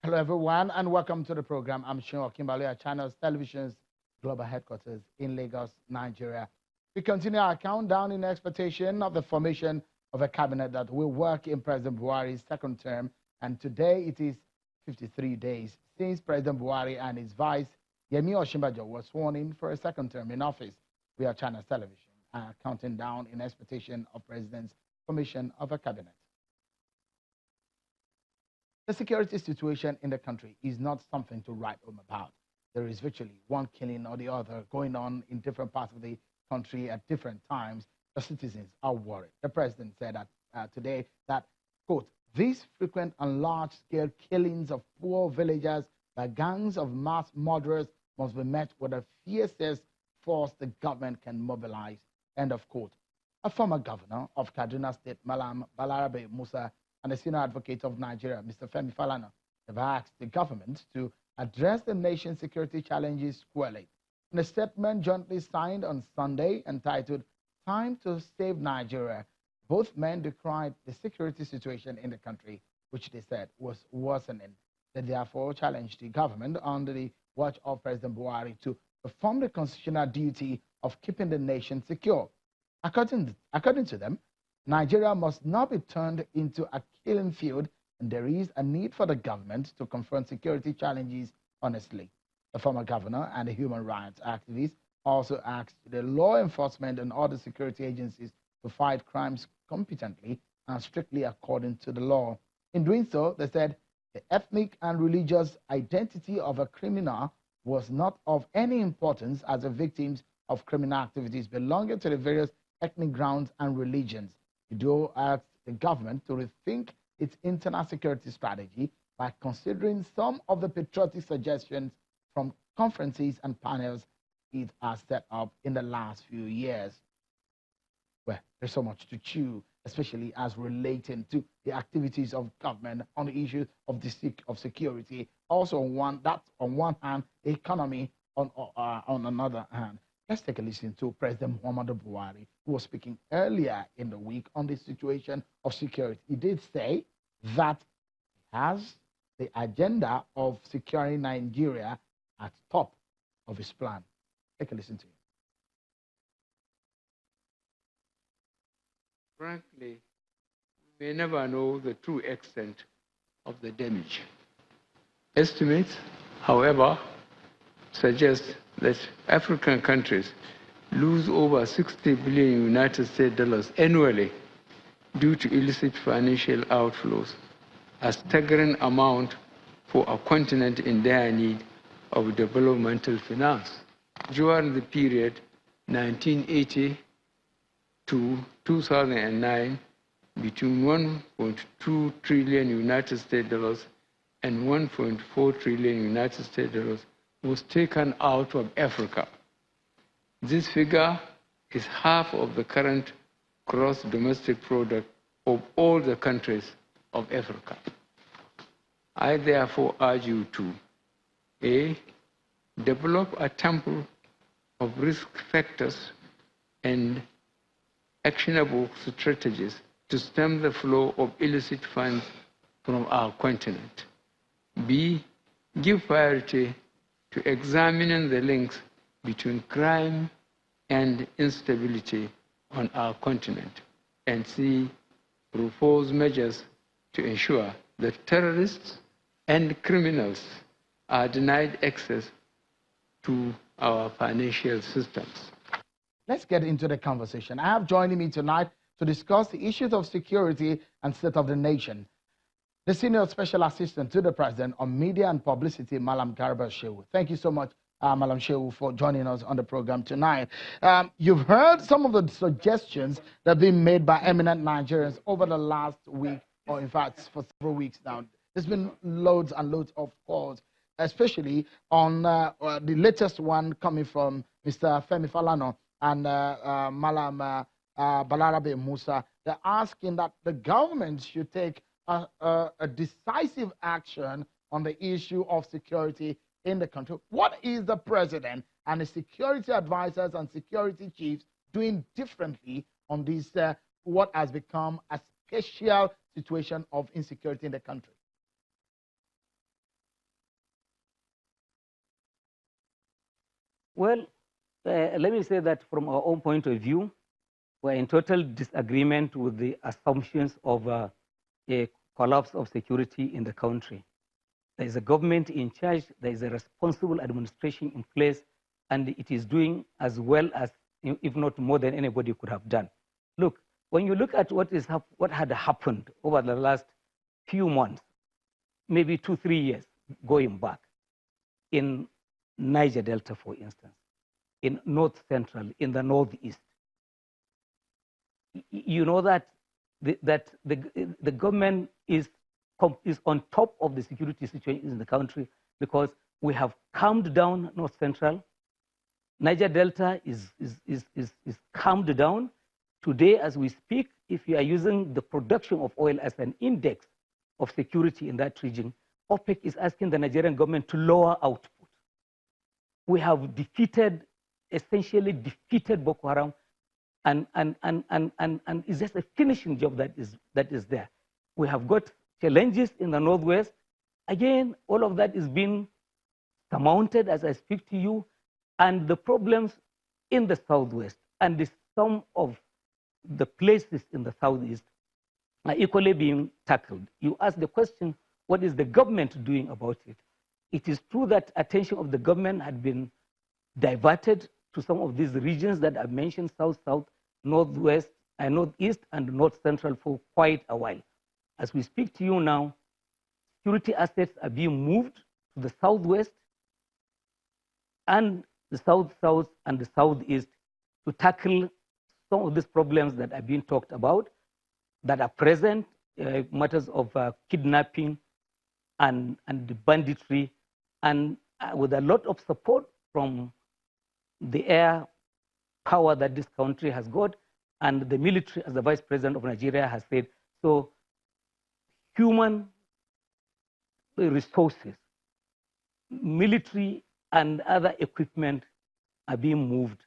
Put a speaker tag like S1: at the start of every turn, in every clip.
S1: Hello, everyone, and welcome to the program. I'm Shehu Kimberley, Channels Television's global headquarters in Lagos, Nigeria. We continue our countdown in expectation of the formation of a cabinet that will work in President Buhari's second term. And today it is 53 days since President Buhari and his vice, Yemi Osinbajo, was sworn in for a second term in office. We are Channels Television, counting down in expectation of President's formation of a cabinet. The security situation in the country is not something to write home about. There is virtually one killing or the other going on in different parts of the country at different times. The citizens are worried. The president said that today that, quote, these frequent and large-scale killings of poor villagers by gangs of mass murderers must be met with the fiercest force the government can mobilize, end of quote. A former governor of Kaduna State, Malam Balarabe Musa, and the senior advocate of Nigeria, Mr. Femi Falana, have asked the government to address the nation's security challenges squarely. In a statement jointly signed on Sunday entitled Time to Save Nigeria, both men decried the security situation in the country, which they said was worsening. They therefore challenged the government under the watch of President Buhari to perform the constitutional duty of keeping the nation secure. According to them, Nigeria must not be turned into a killing field, and there is a need for the government to confront security challenges honestly. The former governor and the human rights activist also asked the law enforcement and other security agencies to fight crimes competently and strictly according to the law. In doing so, they said the ethnic and religious identity of a criminal was not of any importance as the victims of criminal activities belonging to the various ethnic grounds and religions. Udo asked the government to rethink its internal security strategy by considering some of the patriotic suggestions from conferences and panels it has set up in the last few years. Well, there's so much to chew, especially as relating to the activities of government on the issue of security. Also, on one hand, the economy on another hand. Let's take a listen to President Muhammadu Buhari, who was speaking earlier in the week on the situation of security. He did say that he has the agenda of securing Nigeria at top of his plan. Take a listen to him.
S2: Frankly, we may never know the true extent of the damage. Estimates, however, suggest that African countries lose over 60 billion United States dollars annually due to illicit financial outflows, a staggering amount for a continent in dire need of developmental finance. During the period 1980 to 2009, between 1.2 trillion United States dollars and 1.4 trillion United States dollars was taken out of Africa. This figure is half of the current gross domestic product of all the countries of Africa. I therefore urge you to A, develop a temple of risk factors and actionable strategies to stem the flow of illicit funds from our continent. B, give priority to examining the links between crime and instability on our continent. And C, propose measures to ensure that terrorists and criminals are denied access to our financial systems.
S1: Let's get into the conversation. I have joining me tonight to discuss the issues of security and state of the nation, the Senior Special Assistant to the President on Media and Publicity, Malam Garba Shehu. Thank you so much, Malam Shehu, for joining us on the program tonight. You've heard some of the suggestions that have been made by eminent Nigerians over the last week, or in fact, for several weeks now. There's been loads and loads of calls, especially on the latest one coming from Mr. Femi Falana and Malam Balarabe Musa. They're asking that the government should take a decisive action on the issue of security in the country. What is the president and the security advisors and security chiefs doing differently on this, what has become a special situation of insecurity in the country?
S3: Well, let me say that from our own point of view, we're in total disagreement with the assumptions of a collapse of security in the country. There is a government in charge, there is a responsible administration in place, and it is doing as well as, if not more than anybody could have done. Look, when you look at what had happened over the last few months, maybe 2-3 years going back, in Niger Delta, for instance, in North Central, in the Northeast, you know that the government is on top of the security situation in the country, because we have calmed down North Central. Niger Delta is calmed down. Today, as we speak, if you are using the production of oil as an index of security in that region, OPEC is asking the Nigerian government to lower output. We have essentially defeated Boko Haram, and it's just a finishing job that is there. We have got challenges in the Northwest. Again, all of that is being surmounted as I speak to you, and the problems in the Southwest and some of the places in the Southeast are equally being tackled. You ask the question, what is the government doing about it? It is true that attention of the government had been diverted to some of these regions that I've mentioned, South, Northwest, and Northeast, and North Central for quite a while. As we speak to you now, security assets are being moved to the Southwest and the South, and the Southeast to tackle some of these problems that are being talked about, that are present, matters of kidnapping and the banditry, and with a lot of support from the air power that this country has got, and the military, as the Vice President of Nigeria has said. So human resources, military and other equipment are being moved,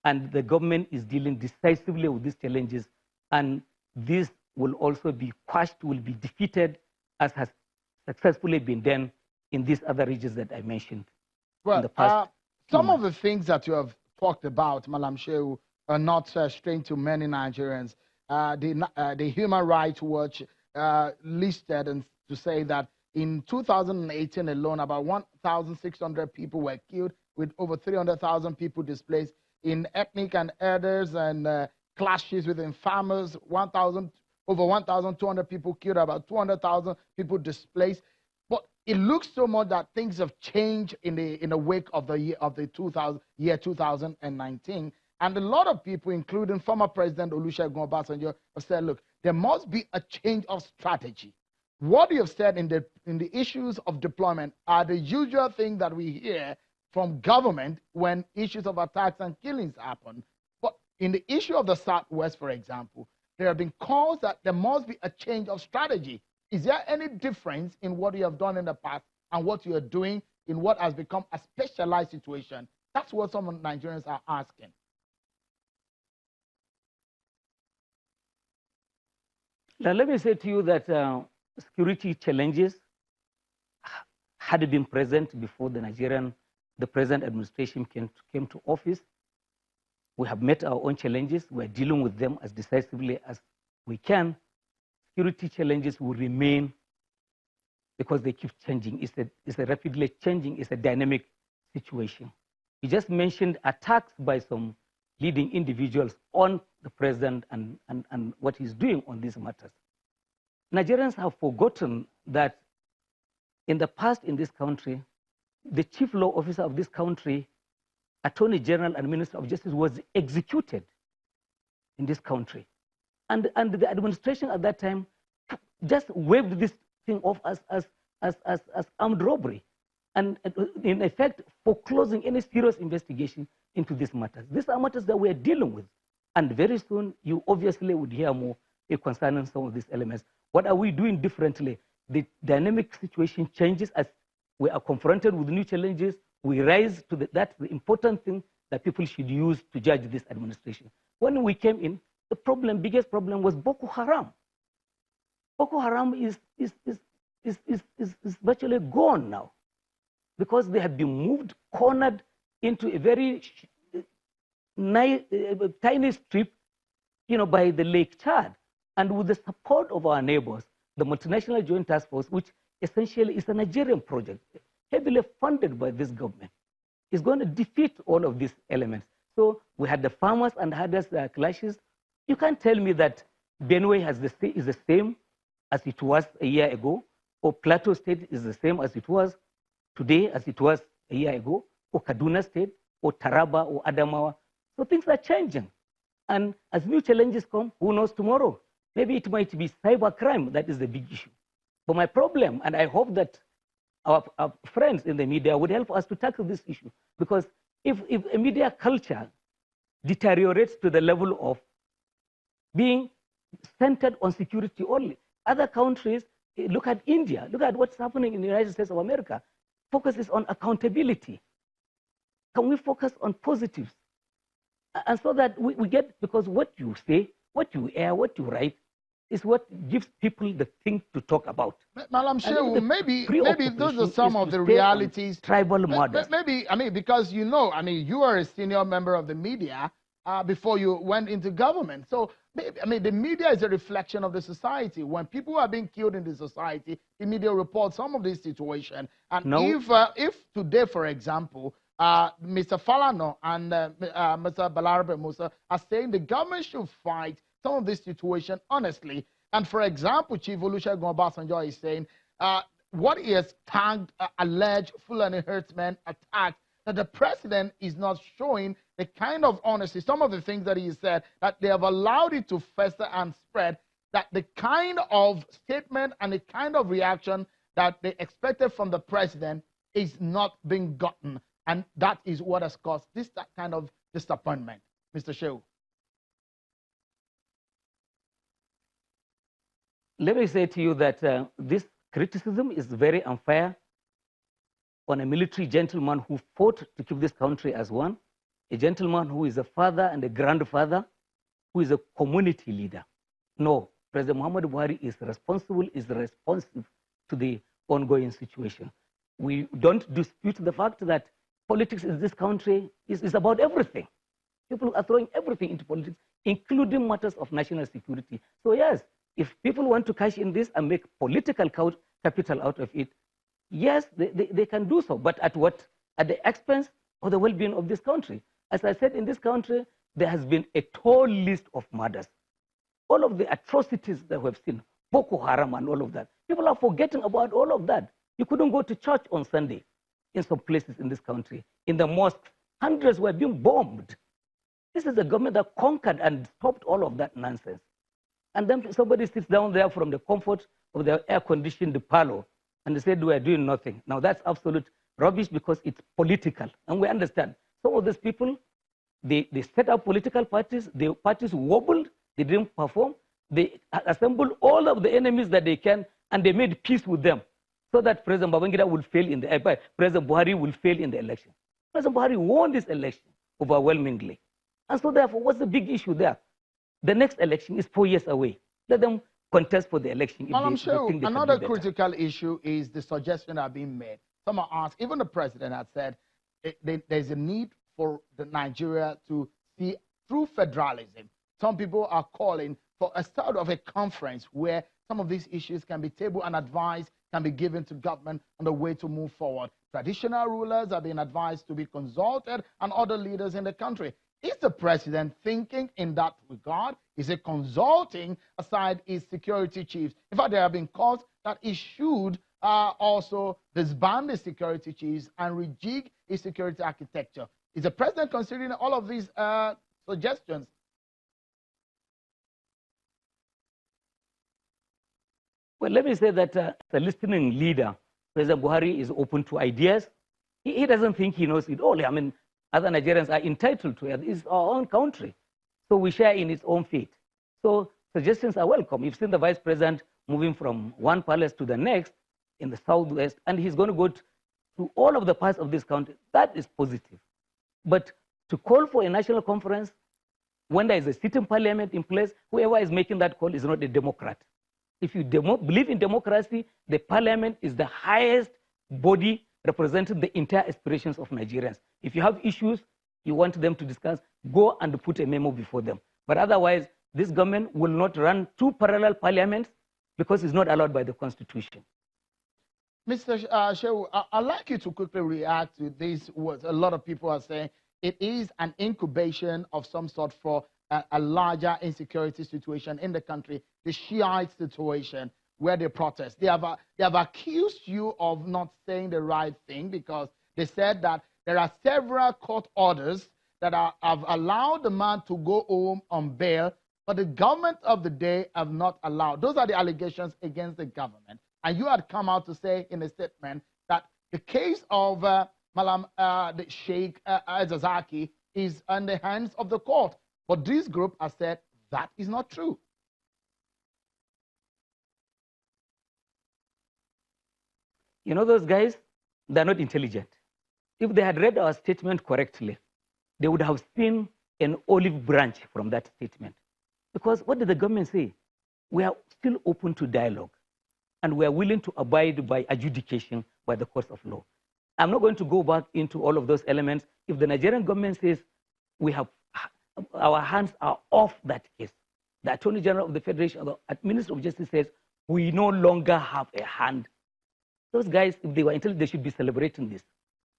S3: and the government is dealing decisively with these challenges, and this will also be quashed, will be defeated, as has successfully been done in these other regions that I mentioned in the past.
S1: Some of the things that you have talked about, Malam Shehu, are not strange to many Nigerians. The Human Rights Watch listed and to say that in 2018 alone, about 1,600 people were killed, with over 300,000 people displaced in ethnic and others and clashes within farmers. Over 1,200 people killed, about 200,000 people displaced. But it looks so much that things have changed in the wake of the year 2019. And a lot of people, including former President Olusegun Obasanjo, have said, look, there must be a change of strategy. What you have said in the issues of deployment are the usual thing that we hear from government when issues of attacks and killings happen. But in the issue of the Southwest, for example, there have been calls that there must be a change of strategy. Is there any difference in what you have done in the past and what you are doing in what has become a specialized situation? That's what some Nigerians are asking.
S3: Now, let me say to you that security challenges had been present before the present administration came to office. We have met our own challenges. We're dealing with them as decisively as we can. Security challenges will remain because they keep changing. It's a rapidly changing, it's a dynamic situation. You just mentioned attacks by some leading individuals on the president and what he's doing on these matters. Nigerians have forgotten that in the past in this country, the chief law officer of this country, Attorney General and Minister of Justice, was executed in this country. And the administration at that time just waved this thing off as armed robbery, and in effect foreclosing any serious investigation into these matters. These are matters that we're dealing with. And very soon, you obviously would hear more concerning some of these elements. What are we doing differently? The dynamic situation changes as we are confronted with new challenges. We rise to that's the important thing that people should use to judge this administration. When we came in, the biggest problem was Boko Haram. Boko Haram is virtually gone now because they have been moved, cornered, into a very tiny strip, by the Lake Chad. And with the support of our neighbors, the Multinational Joint Task Force, which essentially is a Nigerian project, heavily funded by this government, is going to defeat all of these elements. So we had the farmers and herders clashes. You can't tell me that Benue is the same as it was a year ago, or Plateau State is the same as it was today as it was a year ago, or Kaduna State, or Taraba, or Adamawa. So things are changing. And as new challenges come, who knows tomorrow? Maybe it might be cybercrime that is the big issue. But my problem, and I hope that our friends in the media would help us to tackle this issue, because if a media culture deteriorates to the level of being centered on security only, other countries, look at India, look at what's happening in the United States of America, focuses on accountability. Can we focus on positives? And so that we get, because what you say, what you air, what you write, is what gives people the thing to talk about.
S1: Madam Shehu, maybe those are some of the realities.
S3: Tribal models.
S1: Maybe, because you are a senior member of the media before you went into government. So, the media is a reflection of the society. When people are being killed in the society, the media reports some of this situation. And if today, for example, Mr. Falano and Mr. Balarabe Musa are saying the government should fight some of this situation honestly. And for example, Chief Olusegun Obasanjo is saying what he has tagged alleged Fulani herdsmen attack, that the president is not showing the kind of honesty. Some of the things that he said, that they have allowed it to fester and spread, that the kind of statement and the kind of reaction that they expected from the president is not being gotten. And that is what has caused that kind of disappointment. Mr. Shehu.
S3: Let me say to you that this criticism is very unfair on a military gentleman who fought to keep this country as one, a gentleman who is a father and a grandfather, who is a community leader. No, President Muhammadu Buhari is responsive to the ongoing situation. We don't dispute the fact that politics in this country is about everything. People are throwing everything into politics, including matters of national security. So yes, if people want to cash in this and make political capital out of it, yes, they can do so. But at what? At the expense of the well-being of this country. As I said, in this country, there has been a tall list of murders. All of the atrocities that we have seen, Boko Haram and all of that. People are forgetting about all of that. You couldn't go to church on Sunday in some places in this country. In the mosques, hundreds were being bombed. This is a government that conquered and stopped all of that nonsense. And then somebody sits down there from the comfort of their air-conditioned parlor and they said, we are doing nothing. Now that's absolute rubbish because it's political. And we understand. Some of these people, they set up political parties, the parties wobbled, they didn't perform, they assembled all of the enemies that they can, and they made peace with them so that President Babangida will fail in the President Buhari will fail in the election. President Buhari won this election overwhelmingly. And so therefore, what's the big issue there? The next election is 4 years away. Let them contest for the election.
S1: I'm sure another critical issue is the suggestion that are being made. Some are asked, even the president has said, there's a need for Nigeria to see through federalism. Some people are calling for a start of a conference where some of these issues can be tabled and advice can be given to government on the way to move forward. Traditional rulers are being advised to be consulted and other leaders in the country. Is the president thinking in that regard? Is he consulting aside his security chiefs? In fact, there have been calls that he should also disband the security chiefs and rejig his security architecture. Is the president considering all of these suggestions?
S3: Well, let me say that the listening leader, President Buhari, is open to ideas. He doesn't think he knows it all. I mean, other Nigerians are entitled to it. It's our own country. So we share in its own fate. So suggestions are welcome. You've seen the vice president moving from one palace to the next in the southwest, and he's going to go to all of the parts of this country. That is positive. But to call for a national conference when there is a sitting parliament in place, whoever is making that call is not a Democrat. If you believe in democracy, the parliament is the highest body representing the entire aspirations of Nigerians. If you have issues you want them to discuss, go and put a memo before them. But otherwise, this government will not run two parallel parliaments because it's not allowed by the Constitution.
S1: Mr. Shehu, I'd like you to quickly react to this. What a lot of people are saying, it is an incubation of some sort for a larger insecurity situation in the country, the Shiite situation, where they protest. They have accused you of not saying the right thing because they said that there are several court orders that have allowed the man to go home on bail, but the government of the day have not allowed. Those are the allegations against the government. And you had come out to say in a statement that the case of the Sheikh Zazaki is in the hands of the court. But this group has said that is not true.
S3: You know, those guys, they're not intelligent. If they had read our statement correctly, they would have seen an olive branch from that statement. Because what did the government say? We are still open to dialogue, and we are willing to abide by adjudication by the courts of law. I'm not going to go back into all of those elements. If the Nigerian government says we have our hands are off that case, the Attorney General of the Federation, the Minister of Justice says we no longer have a hand. Those guys, if they were intelligent, they should be celebrating this.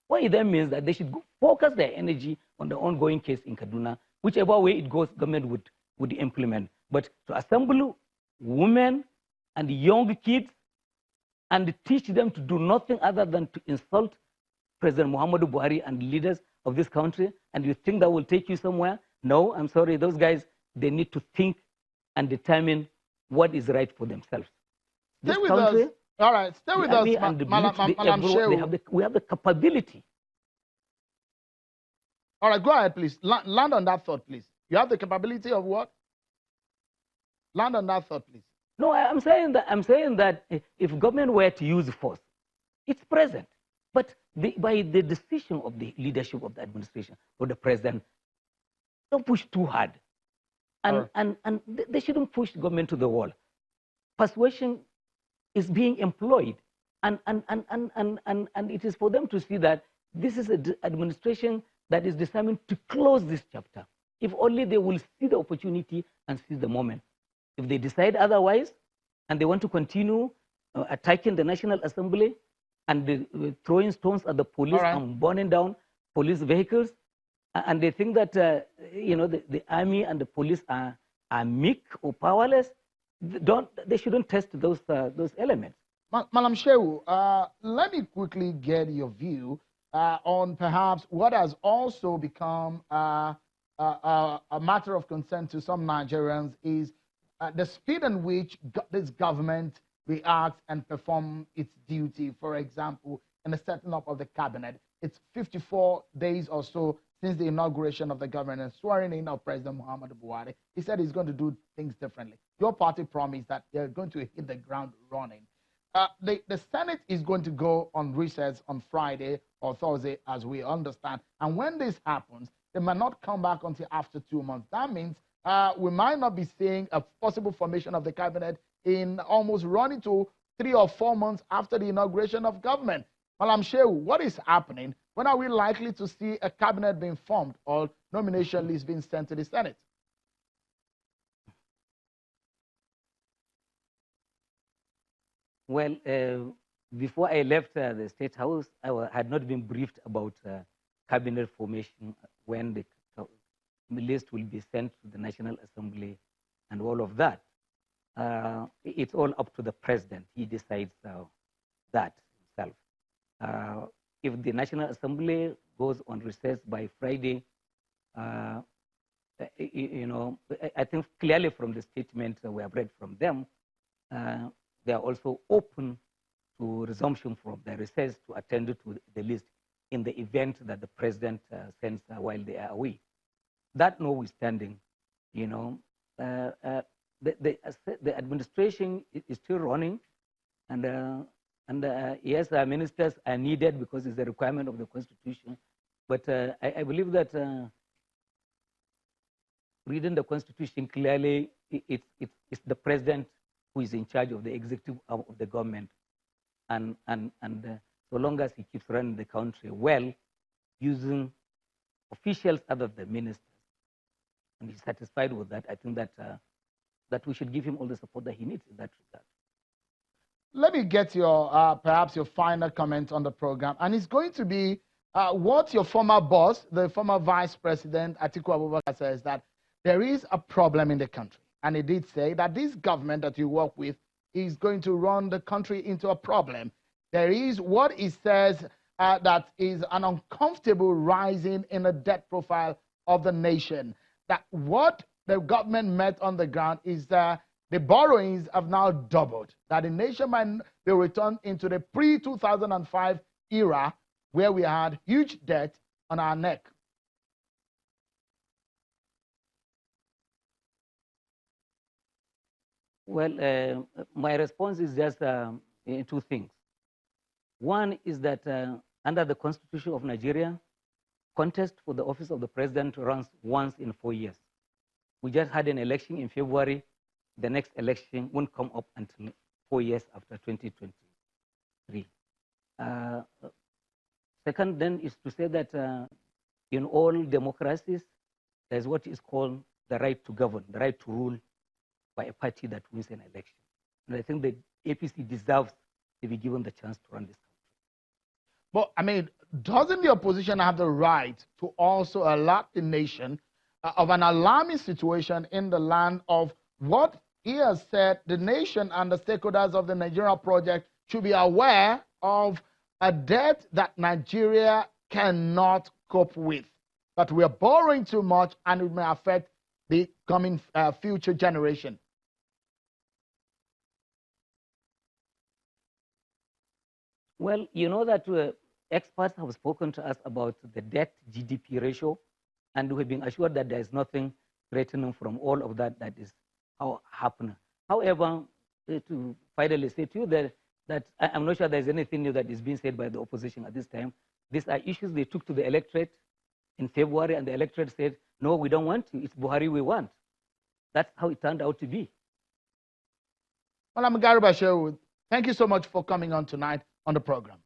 S3: What it then means that they should focus their energy on the ongoing case in Kaduna. Whichever way it goes, government would implement. But to assemble women and young kids and teach them to do nothing other than to insult President Muhammadu Buhari and leaders of this country, and you think that will take you somewhere? No, I'm sorry. Those guys, they need to think and determine what is right for themselves.
S1: Stay with us. All right, stay with us, Madam Shehu.
S3: We have the capability.
S1: All right, go ahead, please. Land on that thought, please. You have the capability of what? Land on that thought, please.
S3: No, I'm saying that if government were to use force, it's present. But by the decision of the leadership of the administration or the president, don't push too hard. And they shouldn't push government to the wall. Persuasion is being employed. And it is for them to see that this is an administration that is determined to close this chapter. If only they will see the opportunity and seize the moment. If they decide otherwise, and they want to continue attacking the National Assembly and throwing stones at the police and burning down police vehicles, and they think that you know, the army and the police are meek or powerless, they shouldn't test those elements.
S1: Madam Shehu, let me quickly get your view on perhaps what has also become a matter of concern to some Nigerians is the speed in which this government reacts and performs its duty. For example, in the setting up of the cabinet, it's 54 days or so since the inauguration of the government and swearing in of President Muhammadu Buhari. He said he's going to do things differently. Your party promised that they're going to hit the ground running. The Senate is going to go on recess on Friday or Thursday, as we understand. And when this happens, they might not come back until after 2 months. That means we might not be seeing a possible formation of the cabinet in almost running to 3 or 4 months after the inauguration of government. Madam Shehu, what is happening? When are we likely to see a cabinet being formed or nomination list being sent to the Senate?
S3: Well, before I left the State House, I had not been briefed about cabinet formation when the list will be sent to the National Assembly and all of that. It's all up to the president. He decides that himself. If the National Assembly goes on recess by Friday, you know, I think clearly from the statement we have read from them, they are also open to resumption from the recess to attend to the list in the event that the president sends while they are away. That notwithstanding, you know, the administration is still running, and yes, ministers are needed because it's a requirement of the Constitution. But I believe that reading the Constitution clearly, it's the president who is in charge of the executive of the government, and so long as he keeps running the country well, using officials other than ministers, and he's satisfied with that, I think that that we should give him all the support that he needs in that regard.
S1: Let me get your perhaps your final comment on the program, and it's going to be what your former boss, the former Vice President Atiku Abubakar, says, that there is a problem in the country, and he did say that this government that you work with is going to run the country into a problem. There is what he says that is an uncomfortable rising in the debt profile of the nation. That what the government met on the ground is the borrowings have now doubled. That the nation might be returned into the pre-2005 era where we had huge debt on our neck.
S3: Well, my response is just in two things. One is that under the Constitution of Nigeria, contest for the office of the president runs once in 4 years. We just had an election in February. The next election won't come up until 4 years after 2023. Second, then, is to say that in all democracies, there's what is called the right to govern, the right to rule by a party that wins an election. And I think the APC deserves to be given the chance to run this country.
S1: But, I mean, doesn't the opposition have the right to also alert the nation of an alarming situation in the land of what he has said the nation and the stakeholders of the Nigeria project should be aware of a debt that Nigeria cannot cope with, that we are borrowing too much and it may affect the coming future generation?
S3: Well, you know that experts have spoken to us about the debt GDP ratio, and we've been assured that there is nothing threatening from all of that that is happening. However, to finally say to you that I'm not sure there's anything new that is being said by the opposition at this time. These are issues they took to the electorate in February, and the electorate said, no, we don't want you. It's Buhari we want. That's how it turned out to be.
S1: Well, I'm Garba Shehu. Thank you so much for coming on tonight on the program.